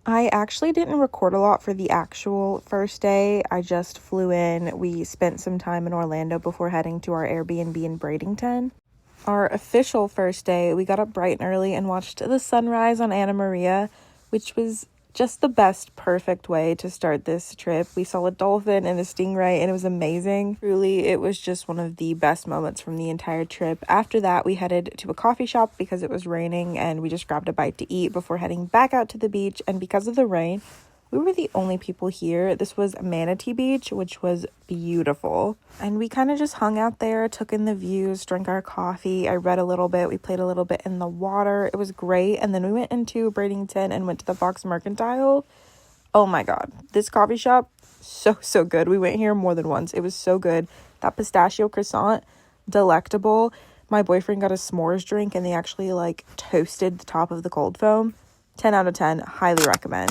I actually didn't record a lot for the actual first day. I just flew in. We spent some time in Orlando before heading to our Airbnb in Bradenton. Our official first day, we got up bright and early and watched the sunrise on Anna Maria, which was just the best, perfect way to start this trip. We saw a dolphin and a stingray, and it was amazing. Truly, it was just one of the best moments from the entire trip. After that, we headed to a coffee shop because it was raining, and we just grabbed a bite to eat before heading back out to the beach. And because of the rain, we were the only people here. This was Manatee Beach, which was beautiful. And we kind of just hung out there, took in the views, drank our coffee. I read a little bit. We played a little bit in the water. It was great. And then we went into Bradenton and went to the Fox Mercantile. Oh my God. This coffee shop, so good. We went here more than once. It was so good. That pistachio croissant, delectable. My boyfriend got a s'mores drink and they actually toasted the top of the cold foam. 10 out of 10. Highly recommend.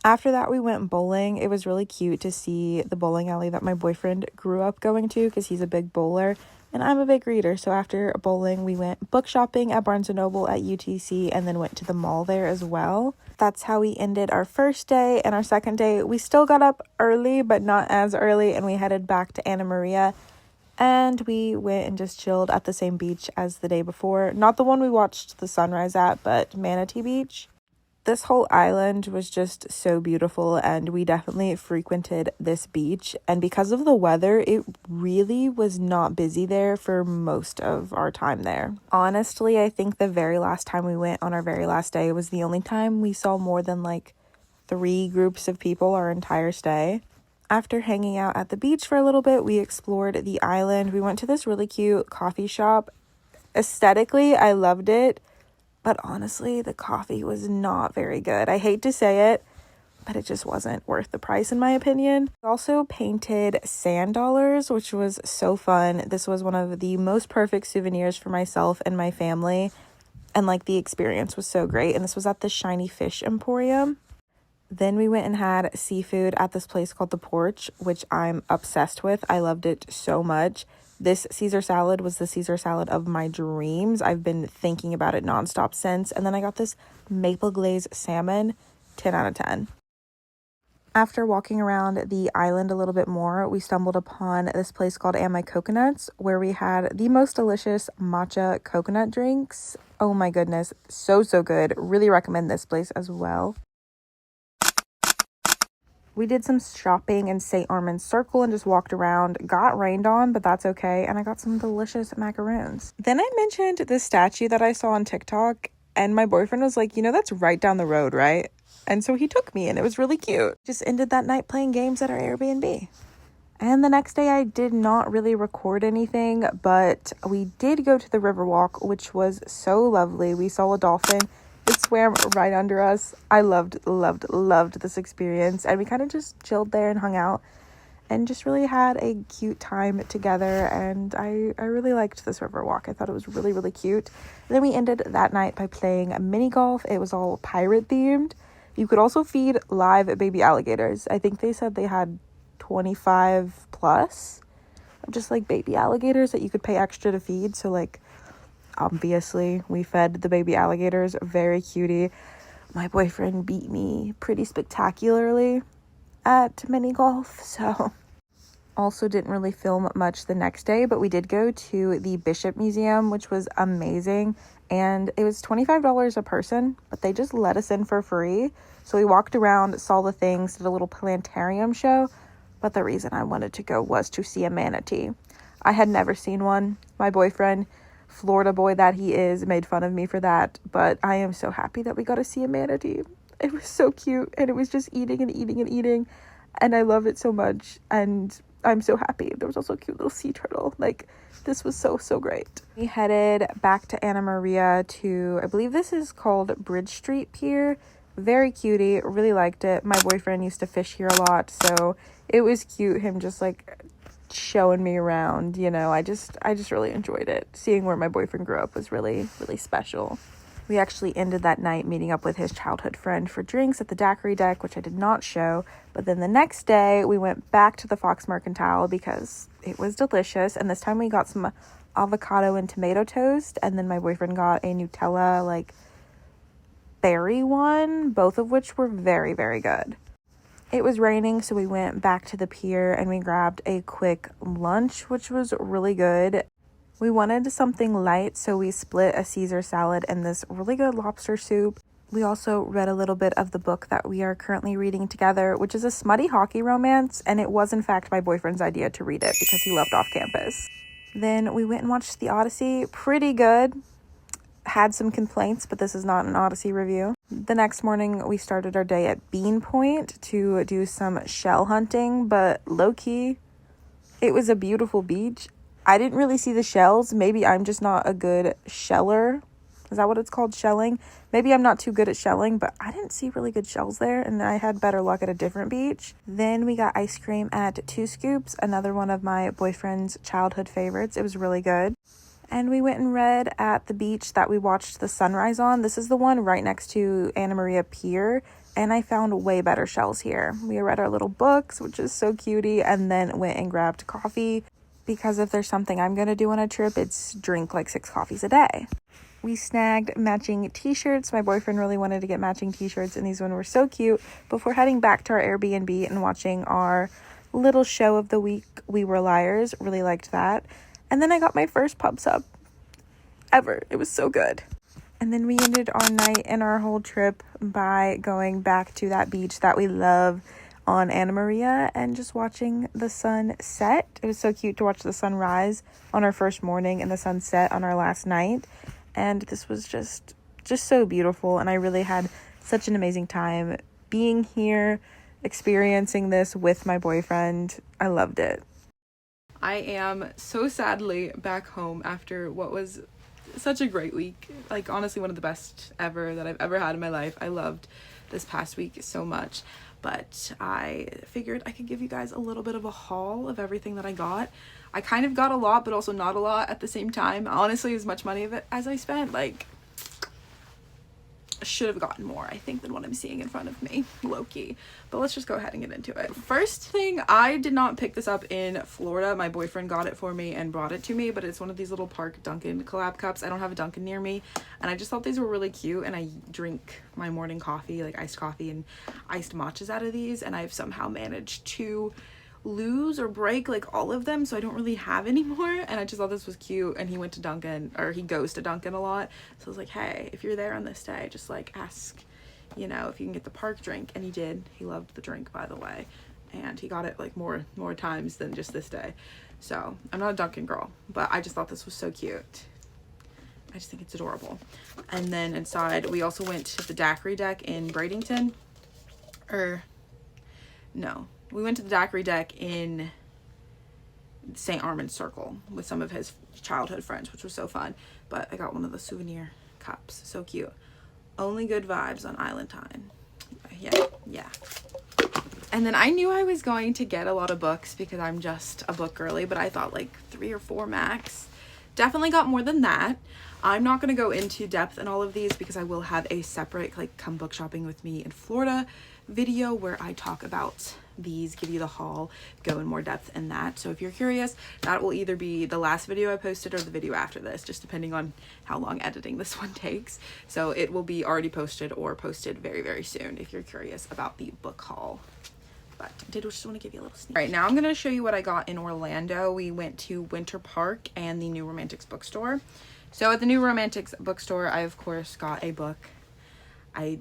After that, we went bowling. It was really cute to see the bowling alley that my boyfriend grew up going to because he's a big bowler and I'm a big reader. So after bowling, we went book shopping at Barnes & Noble at UTC and then went to the mall there as well. That's how we ended our first day. And our second day, we still got up early, but not as early. And we headed back to Anna Maria and we went and just chilled at the same beach as the day before. Not the one we watched the sunrise at, but Manatee Beach. This whole island was just so beautiful and we definitely frequented this beach. And because of the weather, it really was not busy there for most of our time there. Honestly, I think the very last time we went on our very last day was the only time we saw more than 3 groups of people our entire stay. After hanging out at the beach for a little bit, we explored the island. We went to this really cute coffee shop. Aesthetically, I loved it. But honestly, the coffee was not very good. I hate to say it, but it just wasn't worth the price in my opinion. We also painted sand dollars, which was so fun. This was one of the most perfect souvenirs for myself and my family. And the experience was so great. And this was at the Shiny Fish Emporium. Then we went and had seafood at this place called The Porch, which I'm obsessed with. I loved it so much. This Caesar salad was the Caesar salad of my dreams. I've been thinking about it nonstop since. And then I got this maple glazed salmon, 10 out of 10. After walking around the island a little bit more, we stumbled upon this place called Am I Coconuts, where we had the most delicious matcha coconut drinks. Oh my goodness, so good. Really recommend this place as well. We did some shopping in St. Armand's Circle and just walked around. Got rained on, but that's okay. And I got some delicious macaroons. Then I mentioned this statue that I saw on TikTok. And my boyfriend was like, that's right down the road, right? And so he took me and it was really cute. Just ended that night playing games at our Airbnb. And the next day I did not really record anything. But we did go to the Riverwalk, which was so lovely. We saw a dolphin. It swam right under us. I loved this experience. And we kind of just chilled there and hung out and just really had a cute time together. And I really liked this river walk. I thought it was really cute. And then we ended that night by playing a mini golf. It was all pirate themed. You could also feed live baby alligators. I think they said they had 25 plus of just baby alligators that you could pay extra to feed. So obviously, we fed the baby alligators. Very cutie. My boyfriend beat me pretty spectacularly at mini golf, so also didn't really film much the next day, but we did go to the Bishop Museum, which was amazing, and it was $25 a person, but they just let us in for free. So we walked around, saw the things, did a little planetarium show, but the reason I wanted to go was to see a manatee. I had never seen one. My boyfriend, Florida boy that he is, made fun of me for that, but I am so happy that we got to see a manatee. It was so cute, and it was just eating and eating and eating, and I love it so much, and I'm so happy. There was also a cute little sea turtle. This was so great. We headed back to Anna Maria to, I believe this is called Bridge Street Pier. Very cutie, really liked it. My boyfriend used to fish here a lot, so it was cute, him just showing me around. I just really enjoyed it. Seeing where my boyfriend grew up was really special. We actually ended that night meeting up with his childhood friend for drinks at the Daiquiri Deck, which I did not show. But then the next day we went back to the Fox Mercantile because it was delicious, and this time we got some avocado and tomato toast, and then my boyfriend got a Nutella berry one, both of which were very, very good. It was raining, so we went back to the pier and we grabbed a quick lunch, which was really good. We wanted something light, so we split a Caesar salad and this really good lobster soup. We also read a little bit of the book that we are currently reading together, which is a smutty hockey romance, and it was in fact my boyfriend's idea to read it because he loved Off Campus. Then we went and watched The Odyssey. Pretty good. Had some complaints, but this is not an Odyssey review. The next morning, we started our day at Bean Point to do some shell hunting, but low-key, it was a beautiful beach. I didn't really see the shells. Maybe I'm just not a good sheller. Is that what it's called? Shelling? Maybe I'm not too good at shelling, but I didn't see really good shells there, and I had better luck at a different beach. Then we got ice cream at Two Scoops, another one of my boyfriend's childhood favorites. It was really good. And we went and read at the beach that we watched the sunrise on. This is the one right next to Anna Maria Pier, and I found way better shells here. We read our little books, which is so cutie, and then went and grabbed coffee, because if there's something I'm going to do on a trip, it's drink like 6 coffees a day. We snagged matching t-shirts. My boyfriend really wanted to get matching t-shirts, and these ones were so cute. Before heading back to our Airbnb and watching our little show of the week, We Were Liars, really liked that. And then I got my first pub sub ever. It was so good. And then we ended our night and our whole trip by going back to that beach that we love on Anna Maria and just watching the sun set. It was so cute to watch the sunrise on our first morning and the sunset on our last night. And this was just so beautiful. And I really had such an amazing time being here, experiencing this with my boyfriend. I loved it. I am so sadly back home after what was such a great week. Like, honestly, one of the best ever that I've ever had in my life. I loved this past week so much. But I figured I could give you guys a little bit of a haul of everything that I got. I kind of got a lot, but also not a lot at the same time. Honestly, as much money of it as I spent, like, should have gotten more, I think, than what I'm seeing in front of me, low-key. But let's just go ahead and get into it. First thing, I did not pick this up in Florida. My boyfriend got it for me and brought it to me, but it's one of these little Park Dunkin' collab cups. I don't have a Dunkin' near me, and I just thought these were really cute, and I drink my morning coffee, like iced coffee and iced matchas out of these, and I've somehow managed to lose or break like all of them, so I don't really have any more, and I just thought this was cute. And he went to Dunkin', or he goes to Dunkin' a lot, so I was like, hey, if you're there on this day, just like ask, you know, if you can get the Park drink. And he did. He loved the drink, by the way, and he got it like more times than just this day. So I'm not a Dunkin' girl, but I just thought this was so cute. I just think it's adorable. And then inside, we also went to the Daiquiri Deck in Bradenton, we went to the Daiquiri Deck in St. Armand's Circle with some of his childhood friends, which was so fun. But I got one of the souvenir cups. So cute. Only good vibes on Island Time. Yeah. And then I knew I was going to get a lot of books because I'm just a book girly, but I thought like 3 or 4 max. Definitely got more than that. I'm not going to go into depth in all of these because I will have a separate like come book shopping with me in Florida video where I talk about these, give you the haul, go in more depth in that. So if you're curious, that will either be the last video I posted or the video after this, just depending on how long editing this one takes. So it will be already posted or posted very, very soon if you're curious about the book haul. But I did just want to give you a little sneak. All right, now I'm going to show you what I got in Orlando. We went to Winter Park and the New Romantics bookstore. So at the New Romantics bookstore, I of course got a book. I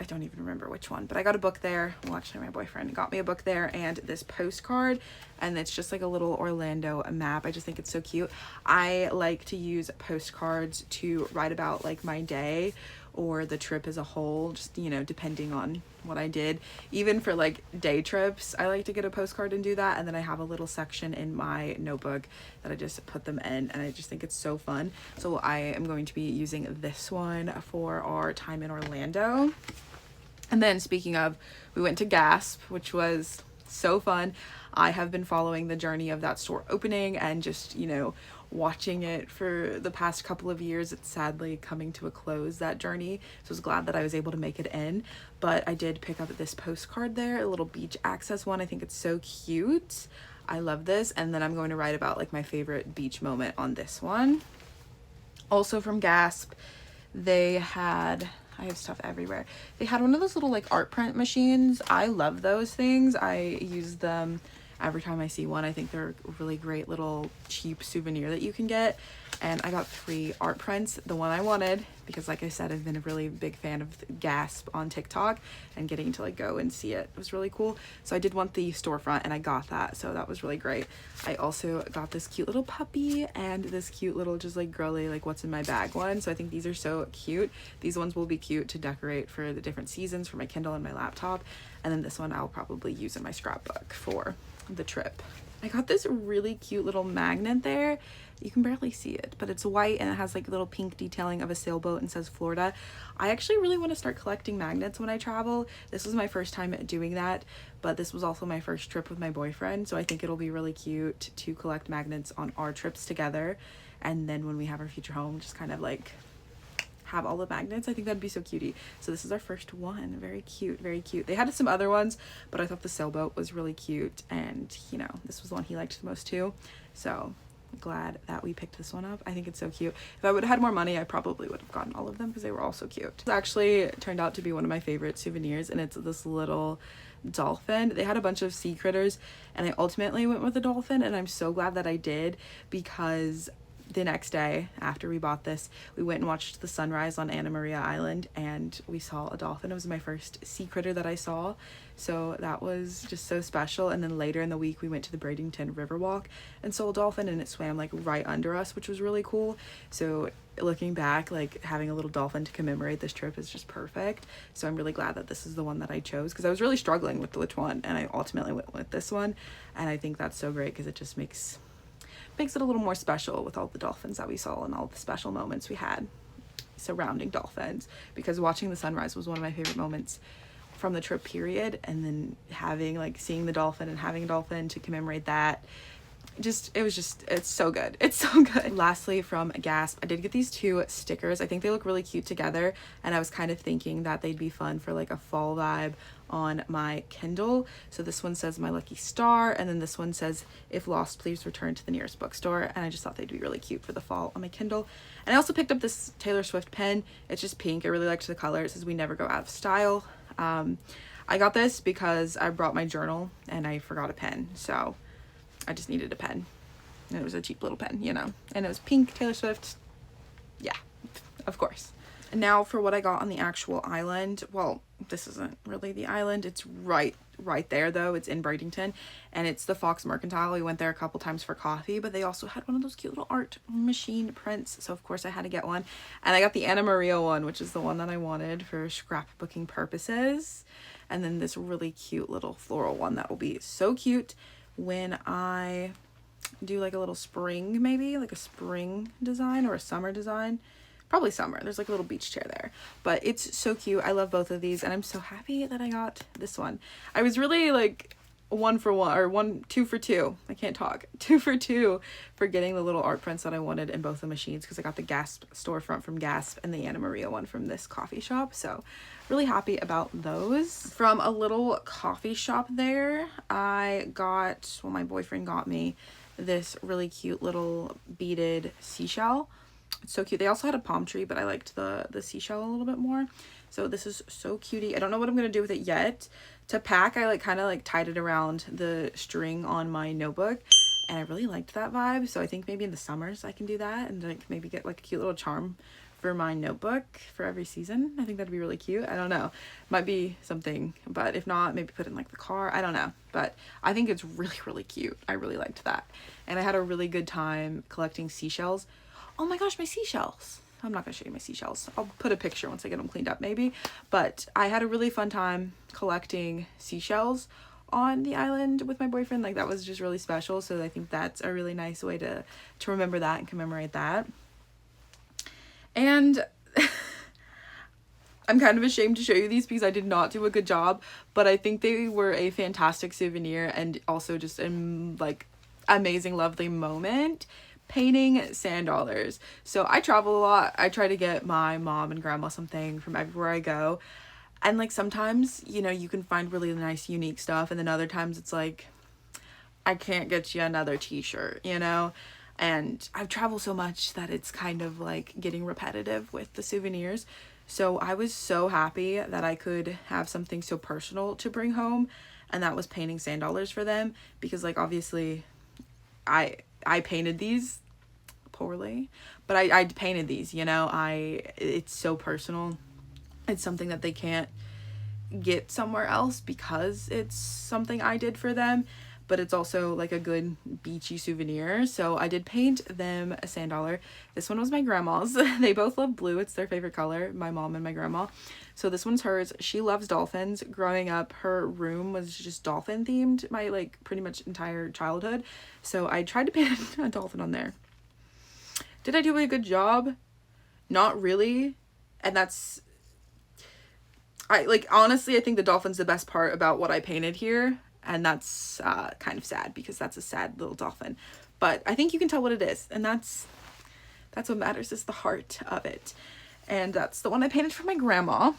don't even remember which one, but I got a book there. Well, actually my boyfriend got me a book there, and this postcard, and it's just like a little Orlando map. I just think it's so cute. I like to use postcards to write about like my day or the trip as a whole, just, you know, depending on what I did. Even for like day trips, I like to get a postcard and do that. And then I have a little section in my notebook that I just put them in, and I just think it's so fun. So I am going to be using this one for our time in Orlando. And then speaking of, we went to Gasp, which was so fun. I have been following the journey of that store opening and just, you know, watching it for the past couple of years. It's sadly coming to a close, that journey. So I was glad that I was able to make it in. But I did pick up this postcard there, a little beach access one. I think it's so cute. I love this. And then I'm going to write about like my favorite beach moment on this one. Also from Gasp, they had I have stuff everywhere. They had one of those little like art print machines. I love those things. I use them every time I see one. I think they're a really great little cheap souvenir that you can get. And I got 3 art prints, the one I wanted, because like I said, I've been a really big fan of Gasp on TikTok, and getting to like go and see it was really cool. So I did want the storefront, and I got that, so that was really great. I also got this cute little puppy and this cute little just like girly like what's in my bag one. So I think these are so cute. These ones will be cute to decorate for the different seasons for my Kindle and my laptop. And then this one I'll probably use in my scrapbook for the trip. I got this really cute little magnet there. You can barely see it, but it's white and it has like little pink detailing of a sailboat and says Florida. I actually really want to start collecting magnets when I travel. This was my first time doing that, but this was also my first trip with my boyfriend, so I think it'll be really cute to collect magnets on our trips together. And then when we have our future home, just kind of like have all the magnets. I think that'd be so cutie. So this is our first one. Very cute, very cute. They had some other ones, but I thought the sailboat was really cute, and you know, this was the one he liked the most too. So glad that we picked this one up. I think it's so cute. If I would have had more money, I probably would have gotten all of them because they were all so cute. It actually turned out to be one of my favorite souvenirs, and it's this little dolphin. They had a bunch of sea critters, and I ultimately went with the dolphin, and I'm so glad that I did, because the next day after we bought this, we went and watched the sunrise on Anna Maria Island, and we saw a dolphin. It was my first sea critter that I saw, so that was just so special. And then later in the week, we went to the Bradenton Riverwalk and saw a dolphin, and it swam like right under us, which was really cool. So looking back, like having a little dolphin to commemorate this trip is just perfect. So I'm really glad that this is the one that I chose, because I was really struggling with which one, and I ultimately went with this one. And I think that's so great because it just makes it a little more special with all the dolphins that we saw and all the special moments we had surrounding dolphins, because watching the sunrise was one of my favorite moments from the trip period. And then seeing the dolphin and having a dolphin to commemorate that, it's so good. It's so good. Lastly, from Gasp, I did get these 2 stickers. I think they look really cute together, and I was kind of thinking that they'd be fun for like a fall vibe on my Kindle. So this one says my lucky star, and then this one says if lost, please return to the nearest bookstore. And I just thought they'd be really cute for the fall on my Kindle. And I also picked up this Taylor Swift pen. It's just pink. I really liked the color. It says we never go out of style. I got this because I brought my journal and I forgot a pen, so I just needed a pen, and it was a cheap little pen, you know, and it was pink, Taylor Swift. Yeah, of course. And now for what I got on the actual island. Well, this isn't really the island. It's right there though. It's in Bradenton, and it's the Fox Mercantile. We went there a couple times for coffee, but they also had one of those cute little art machine prints. So of course I had to get one, and I got the Anna Maria one, which is the one that I wanted for scrapbooking purposes. And then this really cute little floral one that will be so cute when I do like a little spring, maybe like a spring design or a summer design. Probably summer. There's like a little beach chair there, but it's so cute. I love both of these, and I'm so happy that I got this one. I was really like 2 for 2. I can't talk. 2 for 2 for getting the little art prints that I wanted in both the machines, because I got the Gasp storefront from Gasp and the Anna Maria one from this coffee shop. So really happy about those. From a little coffee shop there, my boyfriend got me this really cute little beaded seashell. It's so cute. They also had a palm tree, but I liked the seashell a little bit more. So this is so cutie. I don't know what I'm going to do with it yet. To pack, I kind of tied it around the string on my notebook, and I really liked that vibe. So I think maybe in the summers I can do that, and maybe get a cute little charm for my notebook for every season. I think that'd be really cute. I don't know. Might be something, but if not, maybe put it in the car. I don't know. But I think it's really, really cute. I really liked that. And I had a really good time collecting seashells. Oh my gosh, my seashells. I'm not going to show you my seashells. I'll put a picture once I get them cleaned up maybe. But I had a really fun time collecting seashells on the island with my boyfriend. That was just really special. So I think that's a really nice way to remember that and commemorate that. And I'm kind of ashamed to show you these because I did not do a good job, but I think they were a fantastic souvenir, and also just amazing, lovely moment. Painting sand dollars. So I travel a lot. I try to get my mom and grandma something from everywhere I go. And sometimes, you can find really nice, unique stuff. And then other times it's I can't get you another t-shirt, And I've traveled so much that it's kind of getting repetitive with the souvenirs. So I was so happy that I could have something so personal to bring home, and that was painting sand dollars for them, because like obviously I painted these poorly, but I painted these, you know. It's so personal. It's something that they can't get somewhere else because it's something I did for them, but it's also like a good beachy souvenir. So I did paint them a sand dollar. This one was my grandma's. They both love blue. It's their favorite color, my mom and my grandma. So this one's hers. She loves dolphins. Growing up, her room was just dolphin themed my like pretty much entire childhood. So I tried to paint a dolphin on there. Did I do a good job? Not really. And that's, I like, honestly, I think the dolphin's the best part about what I painted here, and that's kind of sad because that's a sad little dolphin. But I think you can tell what it is, and that's what matters, is the heart of it. And that's the one I painted for my grandma.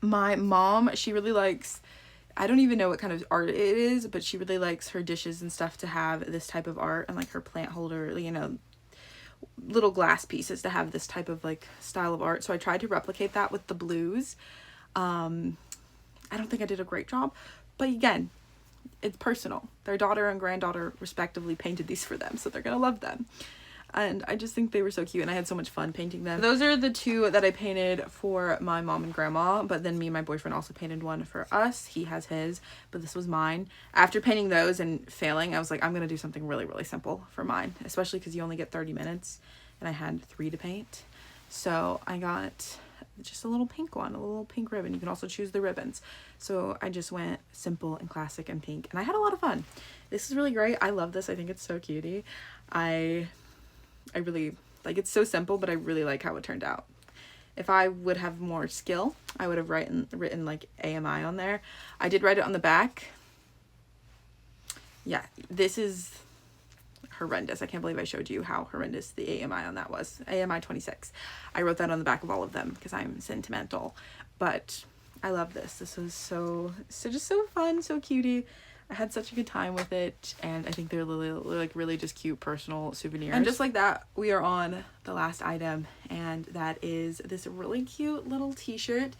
My mom, she really likes, I don't even know what kind of art it is, but she really likes her dishes and stuff to have this type of art, and like her plant holder, you know, little glass pieces to have this type of like style of art. So I tried to replicate that with the blues. I don't think I did a great job, but again, it's personal. Their daughter and granddaughter respectively painted these for them, so they're gonna love them. And I just think they were so cute, and I had so much fun painting them. Those are the two that I painted for my mom and grandma, but then me and my boyfriend also painted one for us. He has his, but this was mine. After painting those and failing, I was like, I'm gonna do something really, really simple for mine, especially because you only get 30 minutes, and I had 3 to paint. So I got just a little pink one, a little pink ribbon. You can also choose the ribbons. So I just went simple and classic and pink, and I had a lot of fun. This is really great. I love this. I think it's so cutie. I really like, it's so simple, but I really like how it turned out. If I would have more skill, I would have written like AMI on there. I did write it on the back. Yeah, this is horrendous. I can't believe I showed you how horrendous the AMI on that was. AMI 26. I wrote that on the back of all of them because I'm sentimental, but I love this. This was so just so fun, so cutie. I had such a good time with it, and I think they're really just cute personal souvenirs. And just like that, we are on the last item, and that is this really cute little t-shirt.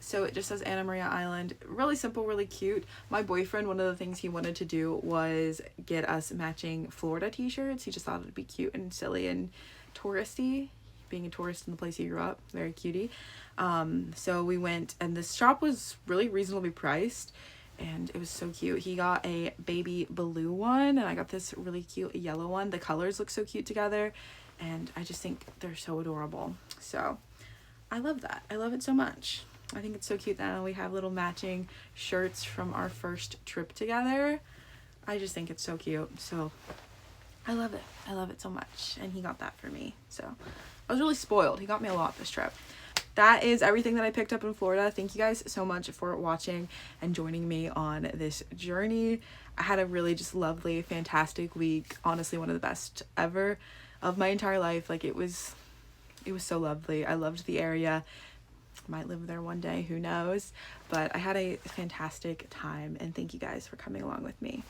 So it just says Anna Maria Island. Really simple, really cute. My boyfriend, one of the things he wanted to do was get us matching Florida t-shirts. He just thought it'd be cute and silly and touristy, being a tourist in the place he grew up. Very cutie. So we went, and this shop was really reasonably priced, and it was so cute. He got a baby blue one, and I got this really cute yellow one. The colors look so cute together, and I just think they're so adorable. So I love that. I love it so much. I think it's so cute that we have little matching shirts from our first trip together. I just think it's so cute. So I love it. I love it so much. And he got that for me. So I was really spoiled. He got me a lot this trip. That is everything that I picked up in Florida. Thank you guys so much for watching and joining me on this journey. I had a really just lovely, fantastic week. Honestly, one of the best ever of my entire life. Like, it was so lovely. I loved the area. Might live there one day, who knows? But I had a fantastic time, and thank you guys for coming along with me.